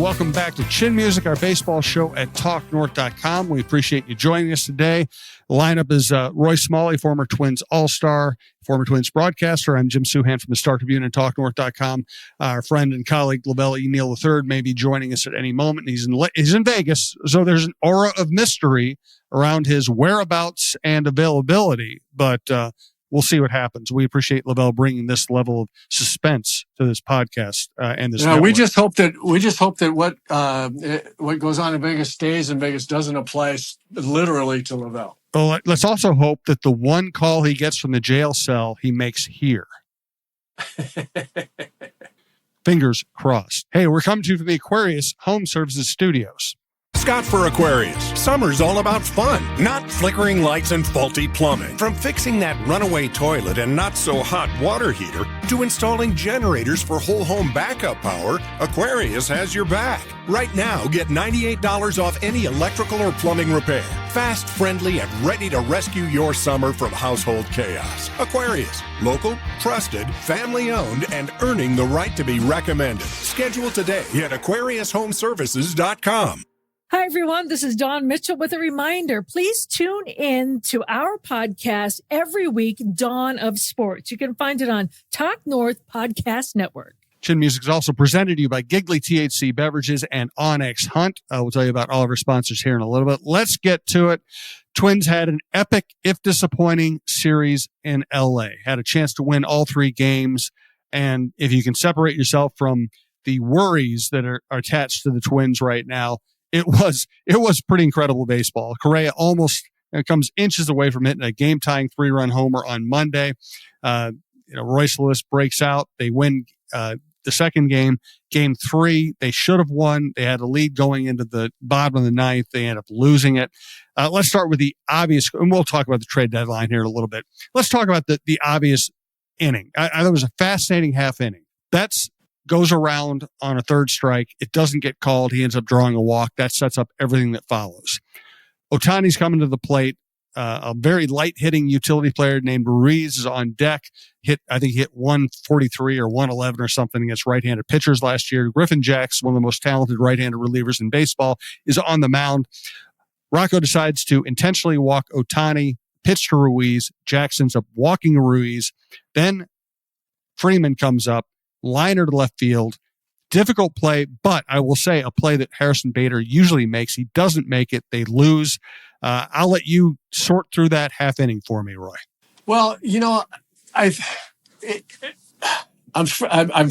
welcome back to Chin Music, our baseball show at TalkNorth.com. We appreciate you joining us today. The lineup is Royce Smalley, former Twins All-Star, former Twins broadcaster. I'm Jim Souhan from the Star Tribune and TalkNorth.com. Our friend and colleague, LaVelle E, Neal III, may be joining us at any moment. He's in Vegas, so there's an aura of mystery around his whereabouts and availability, but we'll see what happens. We appreciate LaVelle bringing this level of suspense to this podcast and this. Yeah, we just hope that what goes on in Vegas stays in Vegas, doesn't apply literally to LaVelle. Well, let's also hope that the one call he gets from the jail cell he makes here. Fingers crossed. Hey, we're coming to you from the Aquarius Home Services Studios. Scott for Aquarius. Summer's all about fun, not flickering lights and faulty plumbing. From fixing that runaway toilet and not so hot water heater to installing generators for whole home backup power, Aquarius has your back. Right now, get $98 off any electrical or plumbing repair. Fast, friendly, and ready to rescue your summer from household chaos. Aquarius. Local, trusted, family-owned, and earning the right to be recommended. Schedule today at AquariusHomeservices.com. Hi, everyone. This is Dawn Mitchell with a reminder. Please tune in to our podcast every week, Dawn of Sports. You can find it on Talk North Podcast Network. Chin Music is also presented to you by Giggly THC Beverages and Onyx Hunt. We'll tell you about all of our sponsors here in a little bit. Let's get to it. Twins had an epic, if disappointing, series in L.A. Had a chance to win all three games. And if you can separate yourself from the worries that are attached to the Twins right now, it was pretty incredible baseball. Correa almost comes inches away from hitting a game-tying 3-run homer on Monday. Royce Lewis breaks out. They win the second game. Game 3, they should have won. They had a lead going into the bottom of the ninth. They end up losing it. Let's start with the obvious, and we'll talk about the trade deadline here in a little bit. Let's talk about the obvious inning. I thought it was a fascinating half inning. That's goes around on a third strike. It doesn't get called. He ends up drawing a walk. That sets up everything that follows. Ohtani's coming to the plate. A very light-hitting utility player named Ruiz is on deck. I think he hit 143 or 111 or something against right-handed pitchers last year. Griffin Jax, one of the most talented right-handed relievers in baseball, is on the mound. Rocco decides to intentionally walk Ohtani, pitch to Ruiz. Jax ends up walking Ruiz. Then Freeman comes up. Liner to left field. Difficult play, but I will say a play that Harrison Bader usually makes. He doesn't make it. They lose. I'll let you sort through that half inning for me, Roy. Well, I'm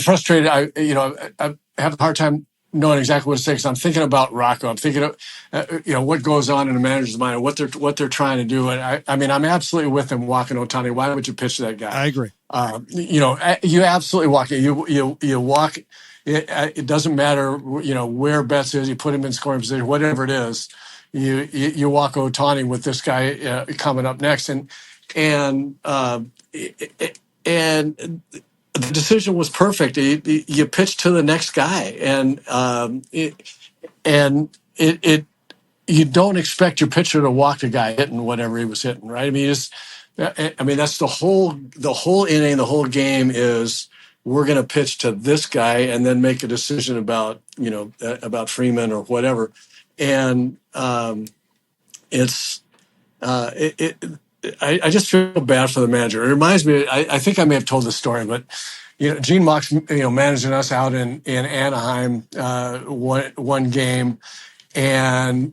frustrated. I have a hard time knowing exactly what to say because I'm thinking about Rocco. I'm thinking of what goes on in a manager's mind and what they're trying to do. And I'm absolutely with him walking Ohtani. Why would you pitch that guy? I agree. You absolutely walk it. You walk. It doesn't matter, where Betts is. You put him in scoring position, whatever it is. You walk Ohtani with this guy coming up next, and the decision was perfect. You pitch to the next guy, and you don't expect your pitcher to walk the guy hitting whatever he was hitting, right? That's the whole inning, the whole game is we're going to pitch to this guy and then make a decision about Freeman or whatever. And I just feel bad for the manager. It reminds me, I think I may have told this story, but Gene Mock's managing us out in Anaheim one game, and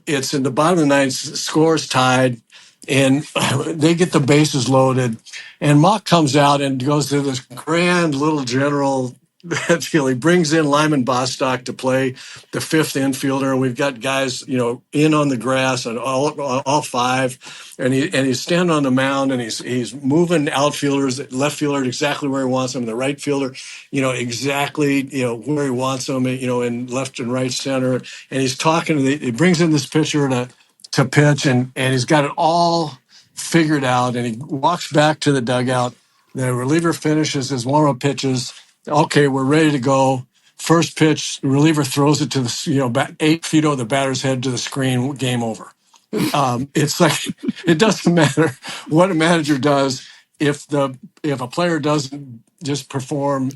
it's in the bottom of the ninth, scores tied, and they get the bases loaded, and Mock comes out and goes to this grand little general deal. He brings in Lyman Bostock to play the fifth infielder, and we've got guys, in on the grass and all five, and he's standing on the mound and he's moving outfielders, left fielder exactly where he wants them, the right fielder, exactly where he wants them, in left and right center, and he's talking. He brings in this pitcher to pitch, and he's got it all figured out, and he walks back to the dugout. The reliever finishes his warm-up pitches. Okay, we're ready to go. First pitch, the reliever throws it to the 8 feet over the batter's head to the screen. Game over. It's like it doesn't matter what a manager does if a player doesn't just perform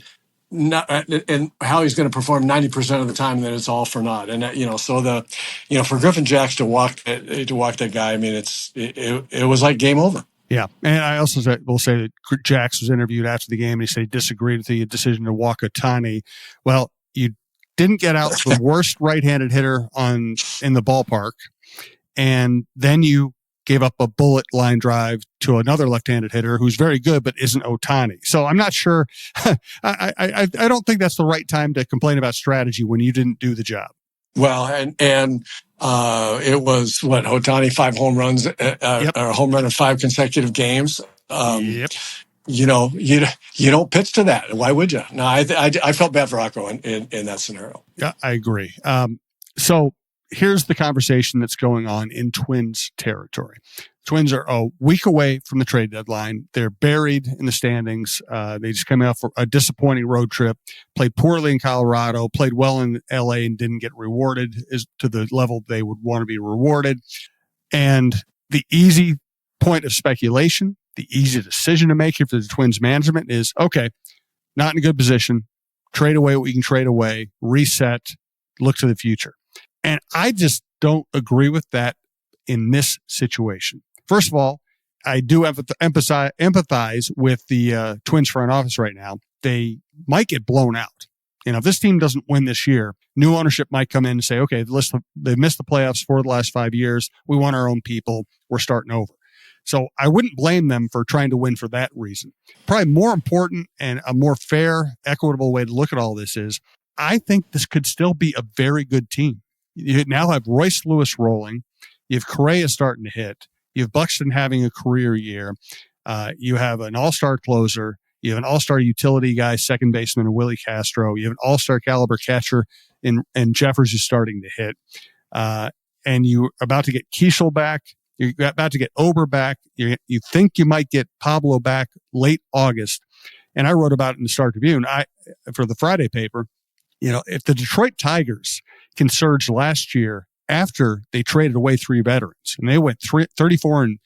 not, and how he's going to perform 90% of the time, that it's all for naught. And so for Griffin Jacks to walk that guy, I mean, it was like game over. Yeah, and I also will say that Jacks was interviewed after the game, and he said he disagreed with the decision to walk Ohtani. Well, you didn't get out the worst right-handed hitter in the ballpark, and then you gave up a bullet line drive to another left-handed hitter who's very good but isn't Ohtani. So I'm not sure. I don't think that's the right time to complain about strategy when you didn't do the job. Well, and it was Ohtani 5 home runs, or a home run in 5 consecutive games. Yep. You don't pitch to that. Why would you? No, I felt bad for Rocco in that scenario. Yeah, I agree. So here's the conversation that's going on in Twins territory. Twins are a week away from the trade deadline. They're buried in the standings. They just came out for a disappointing road trip, played poorly in Colorado, played well in LA and didn't get rewarded to the level they would want to be rewarded. And the easy point of speculation, the easy decision to make here for the Twins management is, okay, not in a good position, trade away what we can trade away, reset, look to the future. And I just don't agree with that in this situation. First of all, I do empathize with the Twins front office right now. They might get blown out. If this team doesn't win this year, new ownership might come in and say, okay, they've missed the playoffs for the last 5 years. We want our own people. We're starting over. So I wouldn't blame them for trying to win for that reason. Probably more important and a more fair, equitable way to look at all this is, I think this could still be a very good team. You now have Royce Lewis rolling. You have Correa starting to hit. You have Buxton having a career year. You have an all-star closer. You have an all-star utility guy, second baseman, Willie Castro. You have an all-star caliber catcher in Jeffers who's starting to hit. And you're about to get Keishel back. You're about to get Ober back. You think you might get Pablo back late August. And I wrote about it in the Star Tribune for the Friday paper. If the Detroit Tigers can surge last year after they traded away 3 veterans, and they went 34-17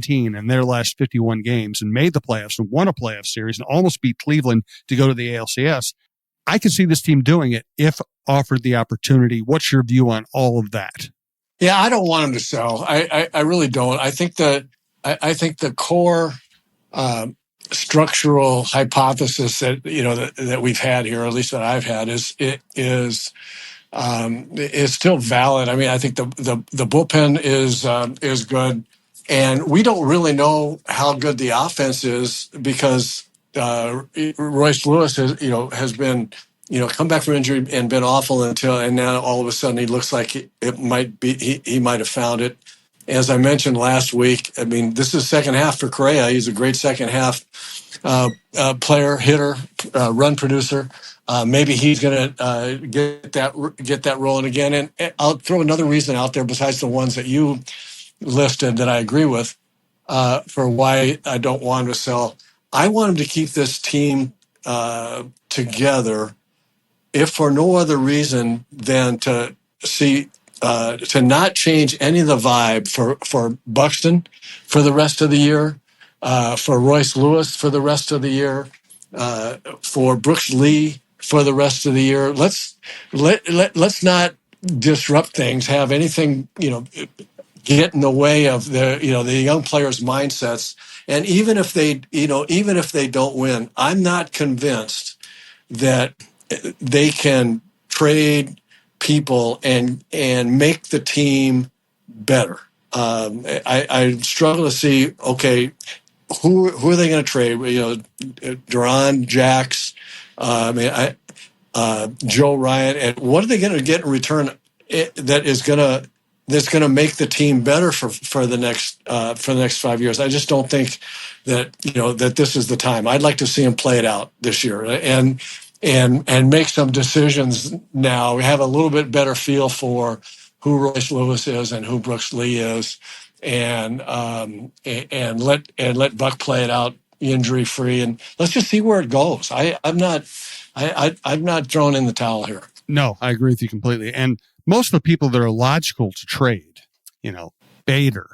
in their last 51 games and made the playoffs and won a playoff series and almost beat Cleveland to go to the ALCS, I could see this team doing it if offered the opportunity. What's your view on all of that? Yeah, I don't want them to sell. I really don't. I think the core structural hypothesis that we've had here, or at least that I've had, is still valid. I mean, I think the bullpen is good, and we don't really know how good the offense is because Royce Lewis has been come back from injury and been awful and now all of a sudden he looks like it might be he might have found it. As I mentioned last week, I mean, this is second half for Correa. He's a great second half player, hitter, run producer. Maybe he's going to get that rolling again. And I'll throw another reason out there besides the ones that you listed that I agree with for why I don't want him to sell. I want him to keep this team together, if for no other reason than to not change any of the vibe for Buxton for the rest of the year, for Royce Lewis for the rest of the year, for Brooks Lee for the rest of the year. Let's not disrupt things, have anything get in the way of the young players' mindsets. And even if they don't win, I'm not convinced that they can trade people and make the team better. I struggle to see, okay, who are they going to trade? Duran, Jacks, Joe Ryan, and what are they going to get in return that's going to make the team better for the next 5 years? I just don't think that that this is the time. I'd like to see them play it out this year and make some decisions now. We have a little bit better feel for who Royce Lewis is and who Brooks Lee is, and let Buck play it out injury free, and let's just see where it goes. I'm not throwing in the towel here. No, I agree with you completely. And most of the people that are logical to trade, Bader,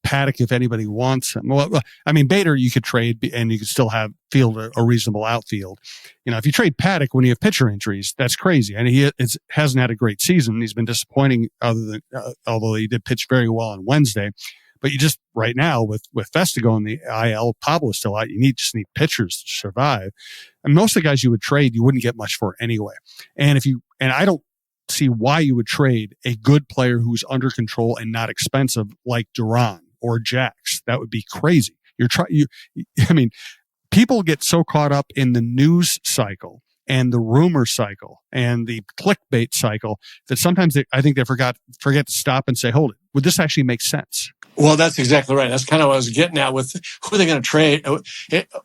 Paddock, if anybody wants him. Well, I mean, Bader, you could trade and you could still field a reasonable outfield. If you trade Paddock when you have pitcher injuries, that's crazy. And he hasn't had a great season. He's been disappointing although he did pitch very well on Wednesday. But you just right now with Festigo in the IL, Pablo's still out. You just need pitchers to survive. And most of the guys you would trade, you wouldn't get much for anyway. And I don't see why you would trade a good player who's under control and not expensive like Duran or Jax. That would be crazy. People get so caught up in the news cycle and the rumor cycle and the clickbait cycle that sometimes I think they forget to stop and say, hold it, would this actually make sense? Well, that's exactly right. That's kind of what I was getting at with who are they going to trade? Who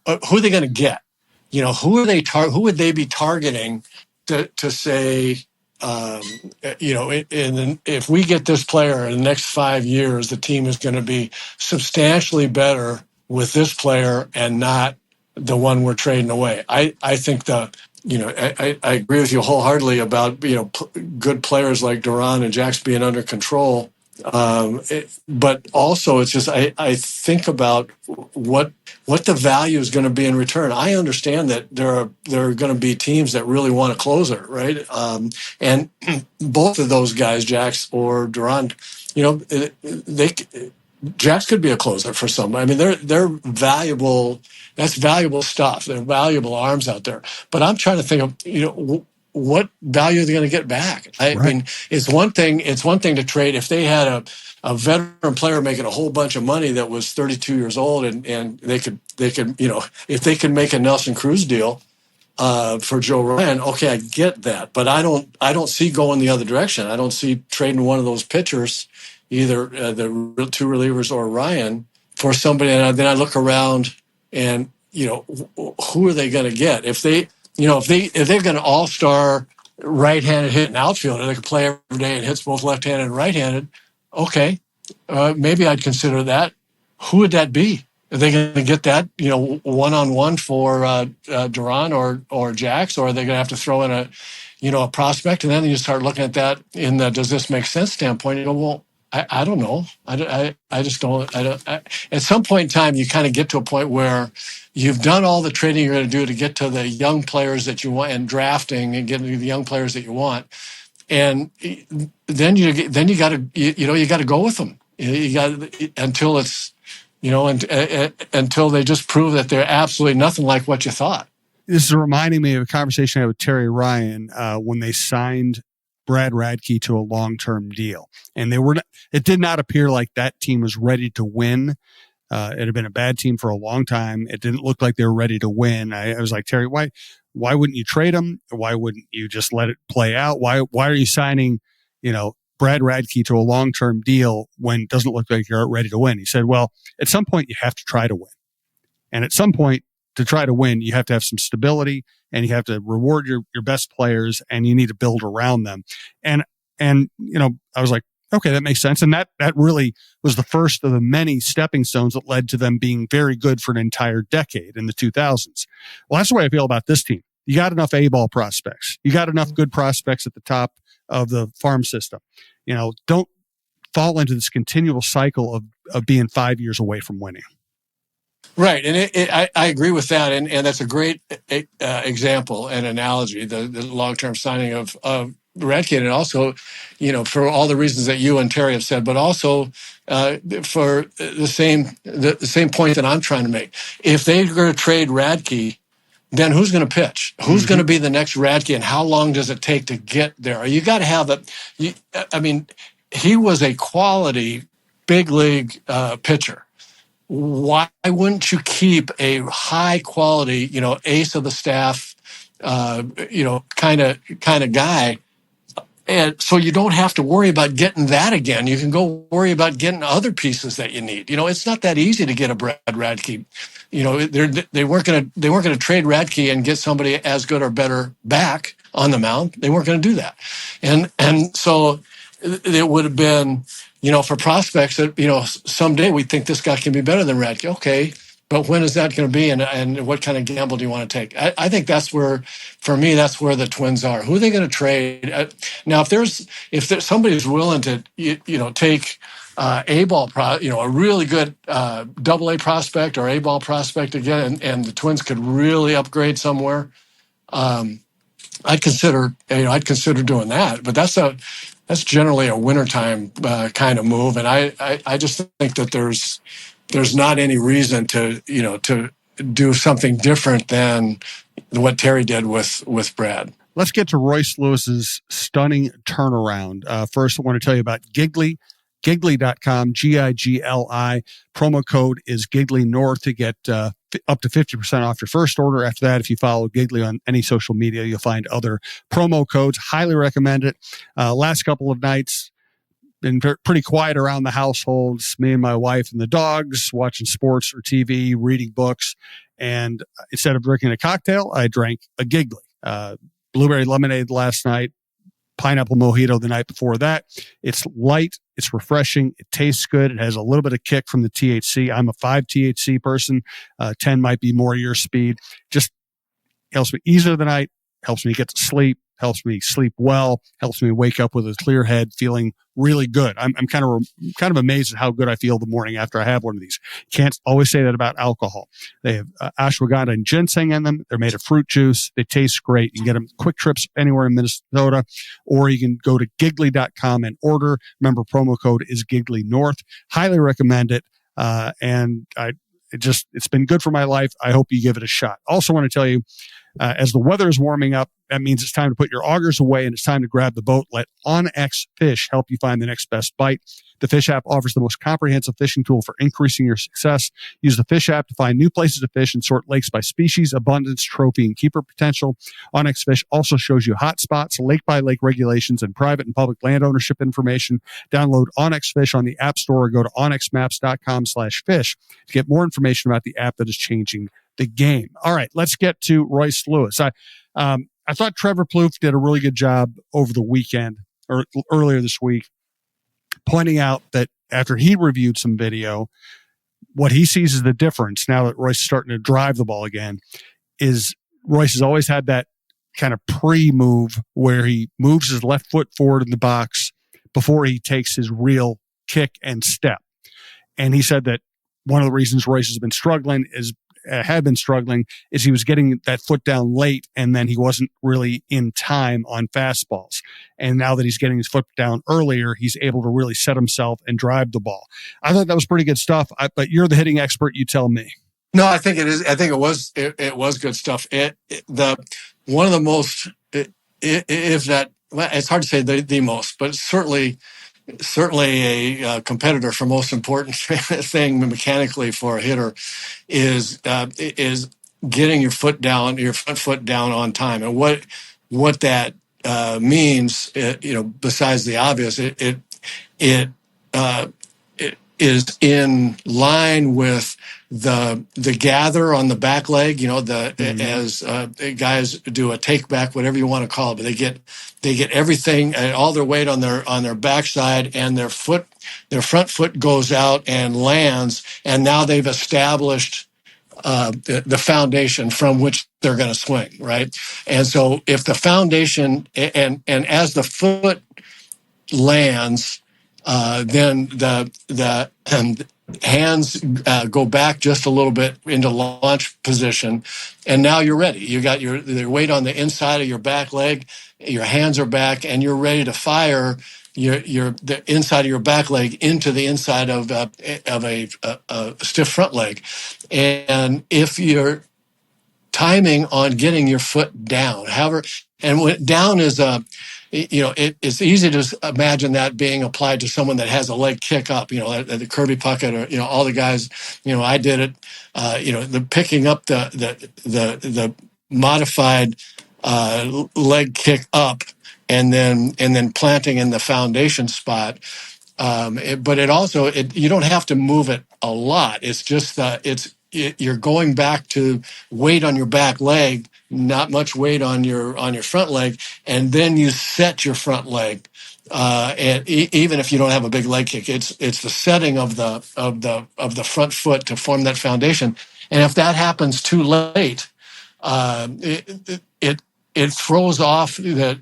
are they going to get? Who would they be targeting to say, if we get this player in the next 5 years, the team is going to be substantially better with this player and not the one we're trading away. I think I agree with you wholeheartly about, good players like Duran and Jax being under control. But also it's just, I think about what the value is going to be in return. I understand that there are going to be teams that really want a closer, right? And both of those guys, Jax or Duran, Jax could be a closer for some. I mean, they're valuable. That's valuable stuff. They're valuable arms out there. But I'm trying to think of, what value are they going to get back? I mean, it's one thing to trade if they had a veteran player making a whole bunch of money that was 32 years old and they could, if they could make a Nelson Cruz deal for Joe Ryan, okay, I get that. But I don't see going the other direction. I don't see trading one of those pitchers, either the two relievers or Ryan, for somebody. And then I look around and, who are they going to get? If they've got an all-star right-handed hitting outfielder that can play every day and hits both left-handed and right-handed, okay, maybe I'd consider that. Who would that be? Are they going to get that, one-on-one for Duran or Jax, or are they going to have to throw in a prospect? And then you start looking at that in the does this make sense standpoint. Well, I don't know. I just don't. At some point in time, you kind of get to a point where you've done all the trading you're going to do to get to the young players that you want and drafting and getting the young players that you want, and then you got to go with them. You got until it's until they just prove that they're absolutely nothing like what you thought. This is reminding me of a conversation I had with Terry Ryan when they signed Brad Radke to a long-term deal. And it did not appear like that team was ready to win. It had been a bad team for a long time. It didn't look like they were ready to win. I was like, Terry, why wouldn't you trade them? Why wouldn't you just let it play out? Why are you signing, Brad Radke to a long-term deal when it doesn't look like you're ready to win? He said, well, at some point you have to try to win. And at some point to try to win, you have to have some stability and you have to reward your best players and you need to build around them. And I was like, okay, that makes sense. And that really was the first of the many stepping stones that led to them being very good for an entire decade in the 2000s. Well, that's the way I feel about this team. You got enough A-ball prospects. You got enough good prospects at the top of the farm system. Don't fall into this continual cycle of being 5 years away from winning. Right, and I agree with that, and that's a great example and analogy. The long-term signing of Radke, and also, for all the reasons that you and Terry have said, but also for the same point that I'm trying to make. If they're going to trade Radke, then who's going to pitch? Who's going to be the next Radke, and how long does it take to get there? You got to have he was a quality big league pitcher. Why wouldn't you keep a high quality, ace of the staff, kind of guy? And so you don't have to worry about getting that again. You can go worry about getting other pieces that you need. It's not that easy to get a Brad Radke. They weren't going to trade Radke and get somebody as good or better back on the mound. They weren't going to do that. And so it would have been, for prospects that, someday we think this guy can be better than Radke. Okay, but when is that going to be, and what kind of gamble do you want to take? I think that's where, for me, that's where the Twins are. Who are they going to trade? Now, if there's somebody's willing to take a really good double A prospect or A-ball prospect again, and the Twins could really upgrade somewhere, I'd consider doing that. But that's generally a wintertime kind of move, and I just think that there's not any reason to do something different than what Terry did with Brad. Let's get to Royce Lewis's stunning turnaround. First, I want to tell you about Giggly. Giggly.com, Gigli. Promo code is Giggly North to get up to 50% off your first order. After that, if you follow Giggly on any social media, you'll find other promo codes. Highly recommend it. Last couple of nights, been pretty quiet around the households. Me and my wife and the dogs watching sports or TV, reading books. And instead of drinking a cocktail, I drank a Giggly. Blueberry lemonade last night, pineapple mojito the night before that. It's light. It's refreshing. It tastes good. It has a little bit of kick from the THC. I'm a 5 THC person. 10 might be more your speed. Just helps me ease the night, helps me get to sleep, helps me sleep well, helps me wake up with a clear head, feeling really good. I'm kind of amazed at how good I feel the morning after I have one of these. Can't always say that about alcohol. They have ashwagandha and ginseng in them. They're made of fruit juice. They taste great. You can get them quick trips anywhere in Minnesota, or you can go to giggly.com and order. Remember, promo code is Giggly North. Highly recommend it. And it's been good for my life. I hope you give it a shot. Also want to tell you, as the weather is warming up, that means it's time to put your augers away and it's time to grab the boat. Let OnX Fish help you find the next best bite. The Fish app offers the most comprehensive fishing tool for increasing your success. Use the Fish app to find new places to fish and sort lakes by species, abundance, trophy, and keeper potential. OnX Fish also shows you hot spots, lake-by-lake regulations, and private and public land ownership information. Download OnX Fish on the App Store or go to onxmaps.com/fish to get more information about the app that is changing the game. All right, let's get to Royce Lewis. I thought Trevor Plouffe did a really good job over the weekend or earlier this week, pointing out that after he reviewed some video, what he sees as the difference now that Royce is starting to drive the ball again is Royce has always had that kind of pre-move where he moves his left foot forward in the box before he takes his real kick and step. And he said that one of the reasons Royce has been struggling is he was getting that foot down late and then he wasn't really in time on fastballs. And now that he's getting his foot down earlier, he's able to really set himself and drive the ball. I thought that was pretty good stuff, but you're the hitting expert. You tell me. No, I think it is. I think it was good stuff. One of the most, if that, it's hard to say the most, but certainly a competitor for most important thing mechanically for a hitter is getting your front foot down on time. And what that means, besides the obvious, it is in line with the gather on the back leg, as guys do a take back, whatever you want to call it, but they get everything and all their weight on their backside, and their front foot goes out and lands, and now they've established the foundation from which they're going to swing, right? And so if the foundation and as the foot lands, then the hands go back just a little bit into launch position, and now you're ready. You got your weight on the inside of your back leg, your hands are back, and you're ready to fire the inside of your back leg into the inside of a stiff front leg. And if you're timing on getting your foot down, however, and when down is it's easy to imagine that being applied to someone that has a leg kick up, the Kirby Puckett, or, all the guys, I did it, the picking up the modified leg kick up and then planting in the foundation spot. But it also, you don't have to move it a lot. It's just, you're going back to weight on your back leg, not much weight on your front leg, and then you set your front leg. And even if you don't have a big leg kick, it's the setting of the front foot to form that foundation. And if that happens too late, it throws off your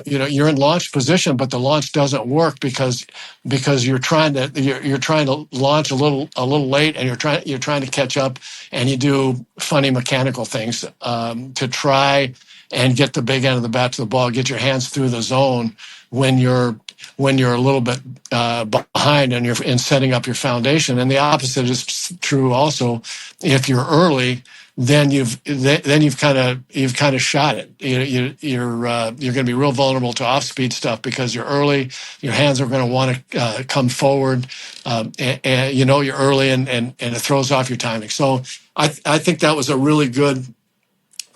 you're in launch position, but the launch doesn't work because you're trying to launch a little late, and you're trying to catch up, and you do funny mechanical things to try and get the big end of the bat to the ball, get your hands through the zone when you're a little bit behind and you're in setting up your foundation. And the opposite is true also. If you're early, then you've kind of shot it. You're going to be real vulnerable to off-speed stuff because you're early. Your hands are going to want to come forward, and you're early, and it throws off your timing. So I think that was a really good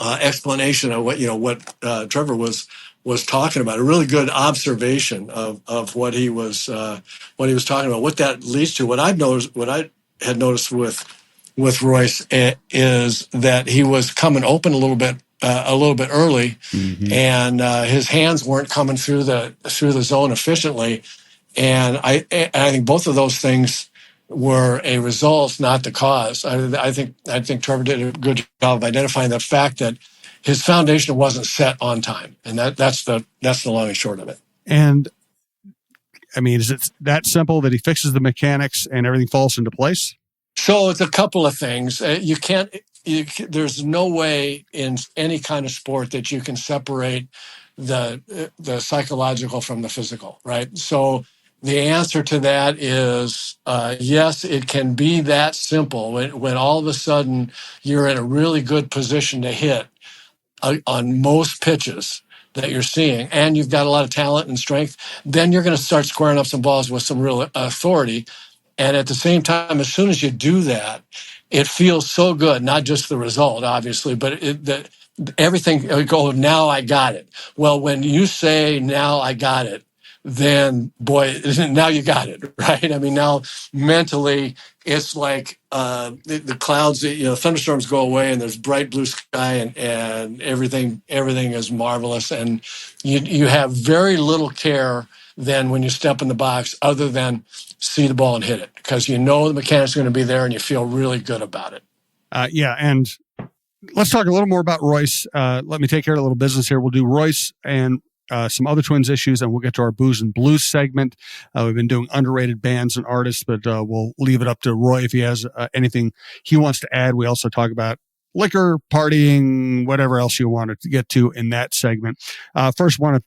explanation of what Trevor was talking about. A really good observation of what he was talking about. What that leads to. What I had noticed with Royce is that he was coming open a little bit early, and his hands weren't coming through the zone efficiently. And I think both of those things were a result, not the cause. I think Trevor did a good job of identifying the fact that his foundation wasn't set on time, and that's the long and short of it. And I mean, is it that simple that he fixes the mechanics and everything falls into place? So it's a couple of things. There's no way in any kind of sport that you can separate the psychological from the physical, right? So the answer to that is yes, it can be that simple. When all of a sudden you're in a really good position to hit on most pitches that you're seeing, and you've got a lot of talent and strength, then you're going to start squaring up some balls with some real authority. And at the same time, as soon as you do that, it feels so good, not just the result, obviously, but everything, now I got it. Well, when you say, now I got it, then, boy, now you got it, right? I mean, now mentally, it's like the clouds, thunderstorms go away, and there's bright blue sky, and everything is marvelous. And you have very little care then when you step in the box other than see the ball and hit it, because the mechanics are going to be there and you feel really good about it. And let's talk a little more about Royce. Let me take care of a little business here. We'll do Royce and some other Twins issues, and we'll get to our Booze and Blues segment. We've been doing underrated bands and artists, but we'll leave it up to Roy if he has anything he wants to add. We also talk about liquor, partying, whatever else you want to get to in that segment. First, I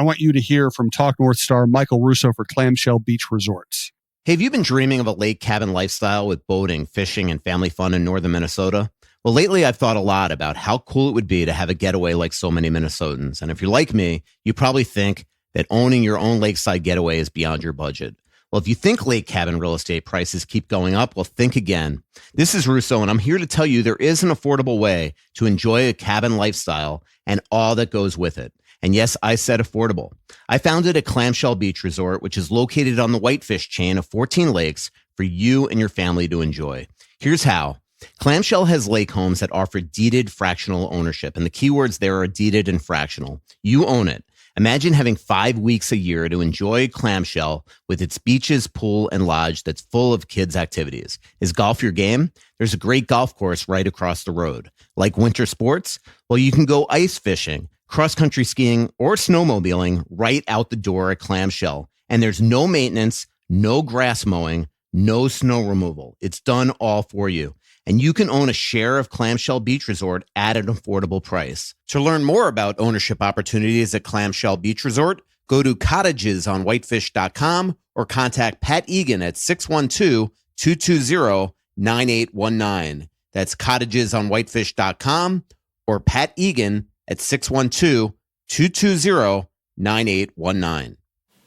want you to hear from Talk North star Michael Russo for Clamshell Beach Resorts. Hey, have you been dreaming of a lake cabin lifestyle with boating, fishing, and family fun in northern Minnesota? Well, lately I've thought a lot about how cool it would be to have a getaway like so many Minnesotans. And if you're like me, you probably think that owning your own lakeside getaway is beyond your budget. Well, if you think lake cabin real estate prices keep going up, well, think again. This is Russo, and I'm here to tell you there is an affordable way to enjoy a cabin lifestyle and all that goes with it. And yes, I said affordable. I founded a Clamshell Beach Resort, which is located on the Whitefish chain of 14 lakes for you and your family to enjoy. Here's how. Clamshell has lake homes that offer deeded fractional ownership, and the keywords there are deeded and fractional. You own it. Imagine having 5 weeks a year to enjoy Clamshell with its beaches, pool, and lodge that's full of kids' activities. Is golf your game? There's a great golf course right across the road. Like winter sports? Well, you can go ice fishing, cross-country skiing, or snowmobiling right out the door at Clamshell. And there's no maintenance, no grass mowing, no snow removal. It's done all for you. And you can own a share of Clamshell Beach Resort at an affordable price. To learn more about ownership opportunities at Clamshell Beach Resort, go to cottagesonwhitefish.com or contact Pat Egan at 612-220-9819. That's cottagesonwhitefish.com or Pat Egan at 612-220-9819.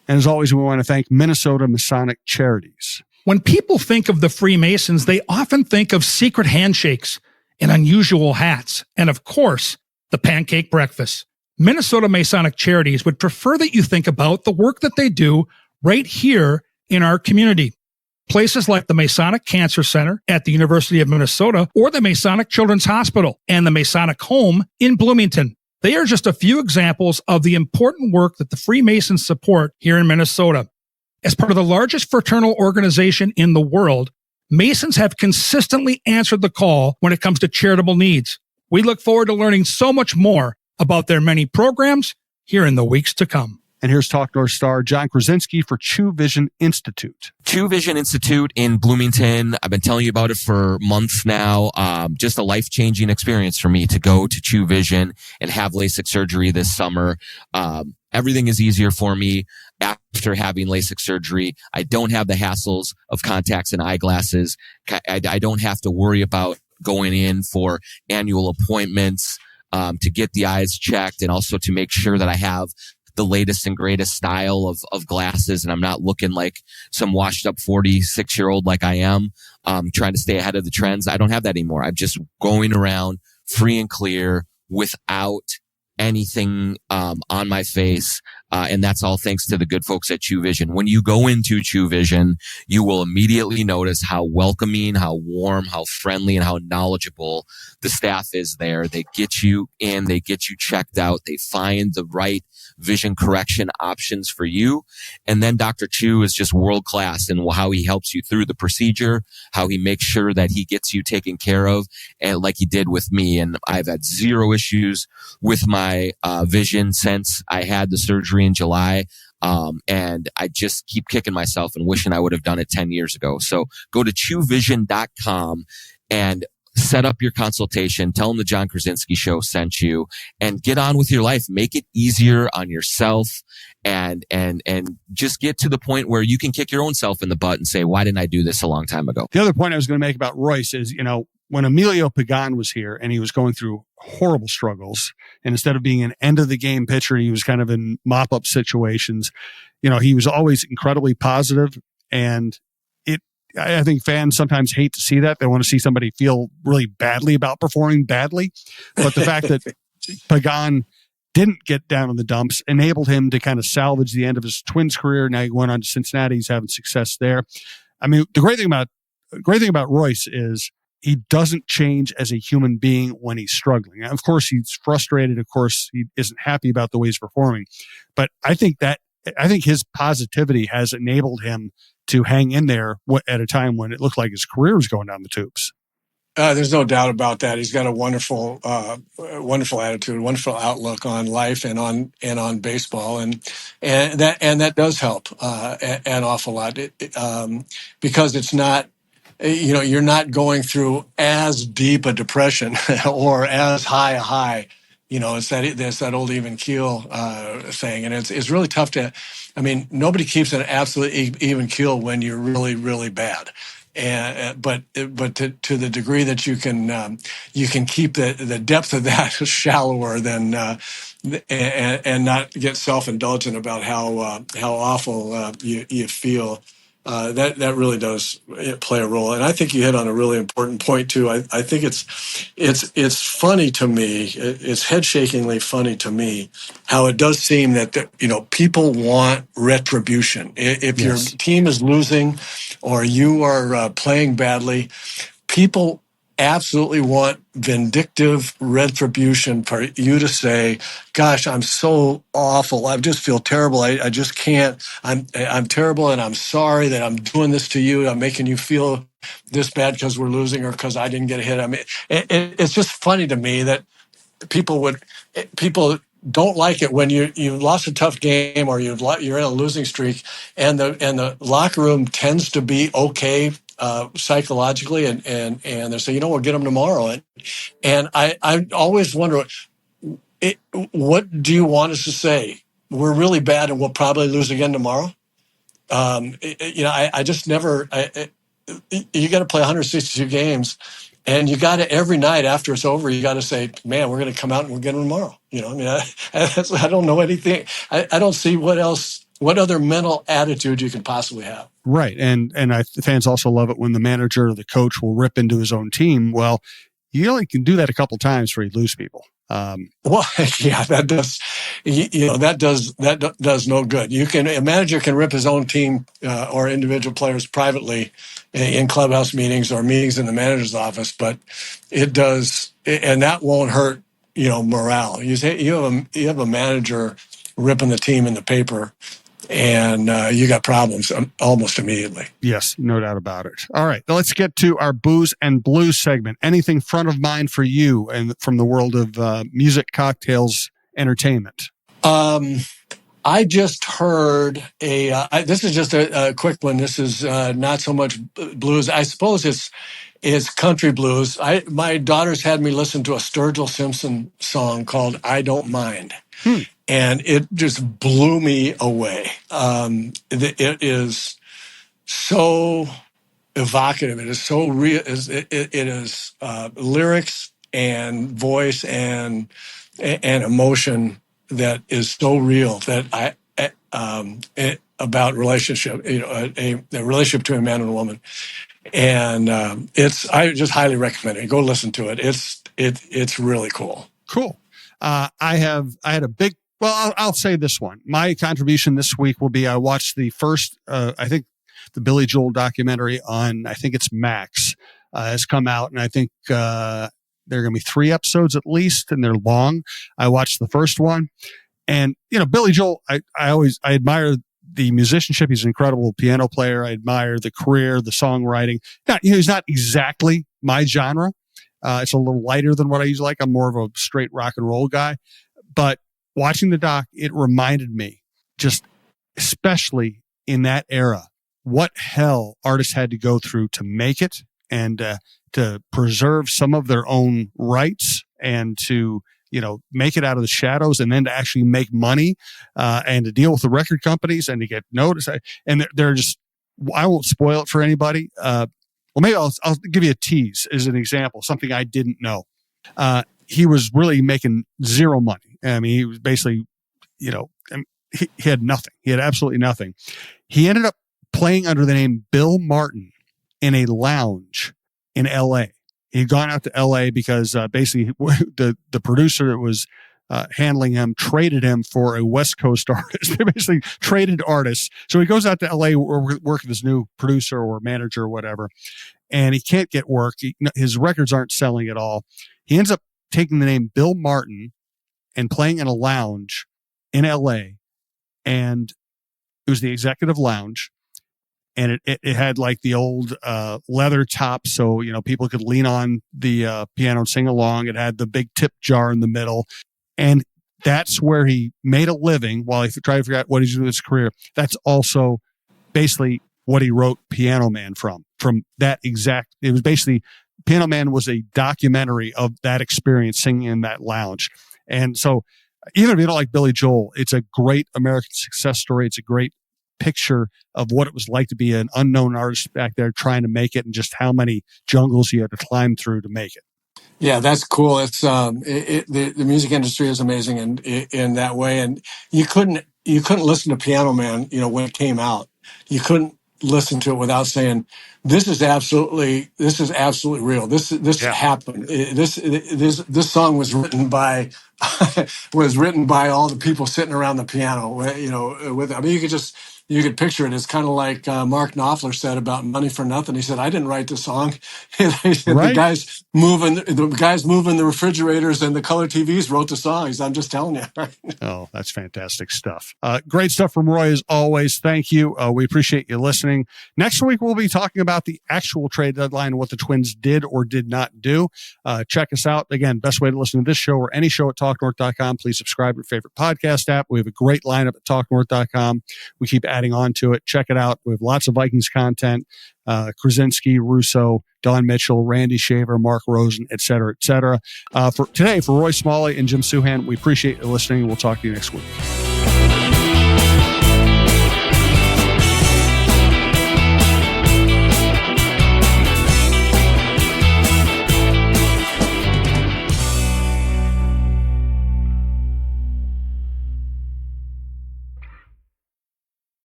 And as always, we want to thank Minnesota Masonic Charities. When people think of the Freemasons, they often think of secret handshakes and unusual hats, and of course, the pancake breakfast. Minnesota Masonic Charities would prefer that you think about the work that they do right here in our community. Places like the Masonic Cancer Center at the University of Minnesota or the Masonic Children's Hospital and the Masonic Home in Bloomington. They are just a few examples of the important work that the Freemasons support here in Minnesota. As part of the largest fraternal organization in the world, Masons have consistently answered the call when it comes to charitable needs. We look forward to learning so much more about their many programs here in the weeks to come. And here's Talk North star John Krasinski for True Vision Institute. True Vision Institute in Bloomington. I've been telling you about it for months now. Just a life-changing experience for me to go to True Vision and have LASIK surgery this summer. Everything is easier for me after having LASIK surgery. I don't have the hassles of contacts and eyeglasses. I don't have to worry about going in for annual appointments to get the eyes checked, and also to make sure that I have the latest and greatest style of glasses, and I'm not looking like some washed up 46-year-old like I am, trying to stay ahead of the trends. I don't have that anymore. I'm just going around free and clear without anything on my face. And that's all thanks to the good folks at True Vision. When you go into True Vision, you will immediately notice how welcoming, how warm, how friendly, and how knowledgeable the staff is there. They get you in, they get you checked out, they find the right vision correction options for you. And then Dr. Chu is just world class in how he helps you through the procedure, how he makes sure that he gets you taken care of, and like he did with me. And I've had zero issues with my vision since I had the surgery in July. And I just keep kicking myself and wishing I would have done it 10 years ago. So go to truevision.com and set up your consultation. Tell them the John Krasinski Show sent you, and get on with your life. Make it easier on yourself, and just get to the point where you can kick your own self in the butt and say, why didn't I do this a long time ago? The other point I was going to make about Royce is, when Emilio Pagan was here and he was going through horrible struggles, and instead of being an end of the game pitcher, he was kind of in mop up situations. He was always incredibly positive, and I think fans sometimes hate to see that. They want to see somebody feel really badly about performing badly. But the fact that Pagan didn't get down in the dumps enabled him to kind of salvage the end of his Twins career. Now he went on to Cincinnati. He's having success there. I mean, the great thing about Royce is he doesn't change as a human being when he's struggling. Now, of course, he's frustrated. Of course, he isn't happy about the way he's performing. But I think his positivity has enabled him to hang in there at a time when it looked like his career was going down the tubes. There's no doubt about that. He's got a wonderful attitude, wonderful outlook on life and on baseball, and that does help an awful lot. Because it's not, you're not going through as deep a depression or as high a high. It's that old even keel thing, and it's really tough to. I mean, nobody keeps an absolute even keel when you're really, really bad. But to the degree that you can keep the depth of that shallower than and not get self-indulgent about how awful you feel. That really does play a role, and I think you hit on a really important point too. I think it's funny to me. It's head-shakingly funny to me how it does seem that people want retribution. If your team is losing or you are playing badly, people absolutely want vindictive retribution for you to say, gosh, I'm so awful. I just feel terrible. I just can't. I'm terrible, and I'm sorry that I'm doing this to you. I'm making you feel this bad because we're losing or because I didn't get a hit. I mean, it's just funny to me that people don't like it when you lost a tough game or you're in a losing streak, and the locker room tends to be okay psychologically, and they say, we'll get them tomorrow. And I always wonder, what do you want us to say? We're really bad and we'll probably lose again tomorrow. I just never. You got to play 162 games, and you got to every night after it's over, you got to say, man, we're going to come out and we'll get them tomorrow. I don't know anything. I don't see what other mental attitude you can possibly have. Right. And fans also love it when the manager or the coach will rip into his own team. Well, you only can do that a couple times before you lose people. That does, that does no good. A manager can rip his own team or individual players privately in clubhouse meetings or meetings in the manager's office, but it does, and that won't hurt, morale. You have a manager ripping the team in the paper. and you got problems almost immediately. Yes, no doubt about it. All right, let's get to our booze and blues segment. Anything front of mind for you and from the world of music, cocktails, entertainment? I just heard this is just a quick one. This is not so much blues. I suppose it's country blues. My daughters had me listen to a Sturgill Simpson song called "I Don't Mind." And it just blew me away. It is so evocative. It is so real. It is lyrics and voice and emotion that is so real that about relationship, a relationship between a man and a woman. And I just highly recommend it. Go listen to it. It's really cool. Cool. I had a big. Well, I'll say this one. My contribution this week will be I watched the first, I think the Billy Joel documentary on, I think it's Max, has come out. And I think there are going to be 3 episodes at least, and they're long. I watched the first one. And, Billy Joel, I admire the musicianship. He's an incredible piano player. I admire the career, the songwriting. Now, he's not exactly my genre. It's a little lighter than what I usually like. I'm more of a straight rock and roll guy. But watching the doc, it reminded me, just especially in that era, what hell artists had to go through to make it and to preserve some of their own rights and to, make it out of the shadows and then to actually make money and to deal with the record companies and to get noticed. And they're just, I won't spoil it for anybody. Well, maybe I'll give you a tease as an example, something I didn't know. He was really making zero money. I mean, he was basically, he had nothing. He had absolutely nothing. He ended up playing under the name Bill Martin in a lounge in L.A. He'd gone out to L.A. because basically the producer that was handling him traded him for a West Coast artist. They basically traded artists. So he goes out to L.A. work with his new producer or manager or whatever, and he can't get work. His records aren't selling at all. He ends up taking the name Bill Martin and playing in a lounge in LA, and it was the Executive Lounge, and it had like the old leather top, so people could lean on the piano and sing along. It had the big tip jar in the middle, and that's where he made a living while he tried to figure out what he's doing with his career. That's also basically what he wrote Piano Man from that exact. It was basically Piano Man was a documentary of that experience singing in that lounge. And so even if you don't like Billy Joel, it's a great American success story. It's a great picture of what it was like to be an unknown artist back there trying to make it and just how many jungles you had to climb through to make it. Yeah, that's cool. It's the music industry is amazing in that way. And you couldn't listen to Piano Man, when it came out. You couldn't listen to it without saying, this is absolutely real. This happened. This song was written by all the people sitting around the piano. You could picture it. It's kind of like Mark Knopfler said about Money for Nothing. He said, "I didn't write the song." He said, Right. The guys moving the refrigerators and the color TVs wrote the songs. I'm just telling you. Oh, that's fantastic stuff. Great stuff from Roy as always. Thank you. We appreciate you listening. Next week, we'll be talking about the actual trade deadline and what the Twins did or did not do. Check us out. Again, best way to listen to this show or any show at talknorth.com. Please subscribe to your favorite podcast app. We have a great lineup at talknorth.com. We keep adding on to it. Check it out. We have lots of Vikings content. Krasinski, Russo, Don Mitchell, Randy Shaver, Mark Rosen, et cetera, et cetera. For today, for Royce Smalley and Jim Souhan, we appreciate you listening. We'll talk to you next week.